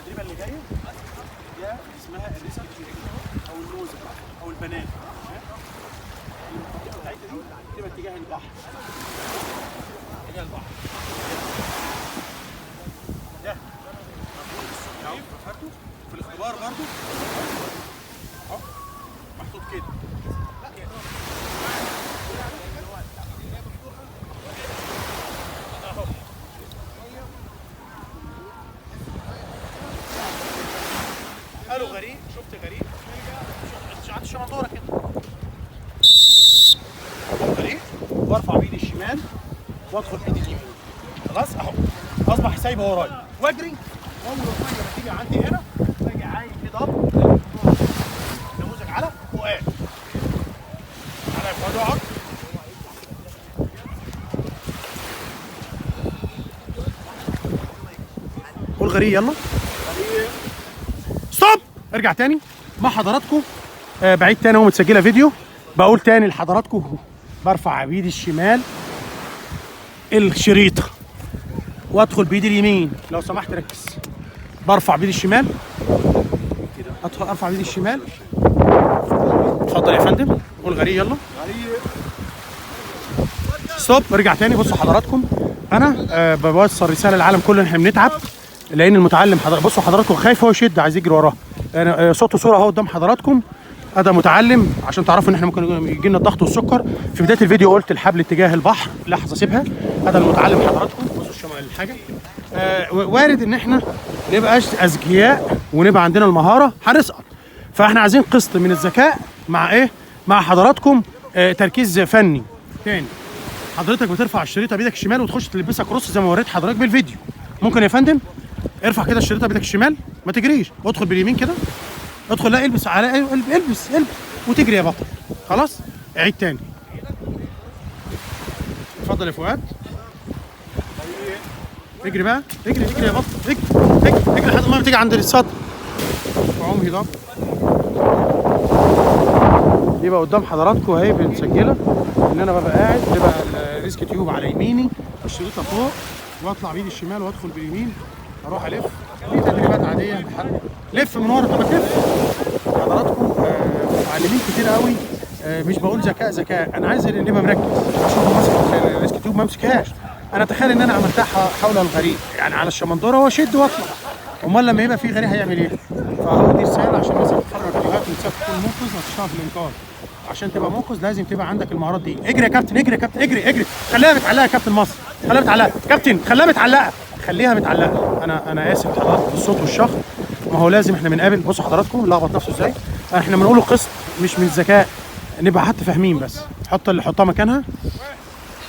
التدريبه اللي جايه دي اسمها الريسك او النوزه او البنان. المقدمه بتاعتها دي بتبقى اتجاه البحر. اتجاه البحر ده اهو فكرته في الاختبار برضو اهو محطوط كده. قالوا غريب، شفت غريب شفت الشمندوره كده غريب، وارفع بايدي الشمال وادخل بايدي اليمين. خلاص اهو اصبح سايبه ورايا واجري. اول ما تيجي عندي هنا باجي عايم كده نموذج على فؤاد على فؤاد اقعد. قول غريب يلا. ستوب. ارجع تاني مع حضراتكم. بعيد تاني اهو متسجله فيديو. بقول تاني لحضراتكم برفع بايدي الشمال الشريطه وادخل بايدي اليمين. لو سمحت ركز. برفع بايدي الشمال ادخل ارفع بايدي الشمال. اتفضل يا فندم. قول غريب يلا. ستوب. ارجع تاني. بصوا حضراتكم انا بوصل رساله للعالم كله ان احنا بنتعب لان المتعلم بصوا حضراتكم خايف هو يشد عايز يجري وراه. يعني صوت وصوره اهو قدام حضراتكم. هذا متعلم عشان تعرفوا ان احنا ممكن يجي لنا الضغط والسكر. في بدايه الفيديو قلت الحبل اتجاه البحر. لحظه سيبها. هذا المتعلم حضراتكم. بصوا الشمال الحاجه وارد ان احنا نبقاش اذكياء ونبقى عندنا المهاره هنسقط. فاحنا عايزين قسط من الذكاء مع ايه؟ مع حضراتكم تركيز فني. تاني حضرتك بترفع الشريطه بايدك الشمال وتخش تلبسها كروس زي ما وريت حضرتك بالفيديو. ممكن يا فندم ارفع كده الشريطه بايدك الشمال ما تجريش وادخل باليمين كده. ادخل لا البس على البس وتجري يا بطل. خلاص عيد تاني. اتفضل يا فؤاد. اجري بقى اجري يا بطل. اجري لحد ما تيجي عند السطح. وعوم هضاب يبقى قدام حضراتكم اهي بنسجلها ان انا ببقى قاعد. بيبقى الريسك تيوب على يميني الشريطه فوق واطلع بايدي الشمال وادخل باليمين اروح الف. دي تدريبات عاديه. لف من ورا. طب تلف حضراتكم معلمين كتير قوي. مش بقول ذكاء انا عايز نبقى مركز. اشوف ماسك الريسك تيوب ما امسكهاش. انا اتخيل ان انا عملتها حول الغريق يعني على الشمندوره واشد واطلع. امال لما يبقى في غريق هيعمل ايه؟ فهو دي رساله عشان مثلا تتفرج فيديوهات وتسافر تكون منقذ وتشتغل في الانقاذ. عشان تبقى منقذ لازم تبقى عندك المهارات دي. اجري يا كابتن اجري يا كابتن اجري خليها متعلقه يا كابتن مصر. خليها متعلقه كابتن خليها متعلقه. انا اسف حضرتك بالصوت والشخص. ما هو لازم احنا بنقابل. بصوا حضراتكم لخبط نفسه ازاي. احنا بنقوله قسط مش من الذكاء نبقى حتى فاهمين بس. حط اللي حطها مكانها.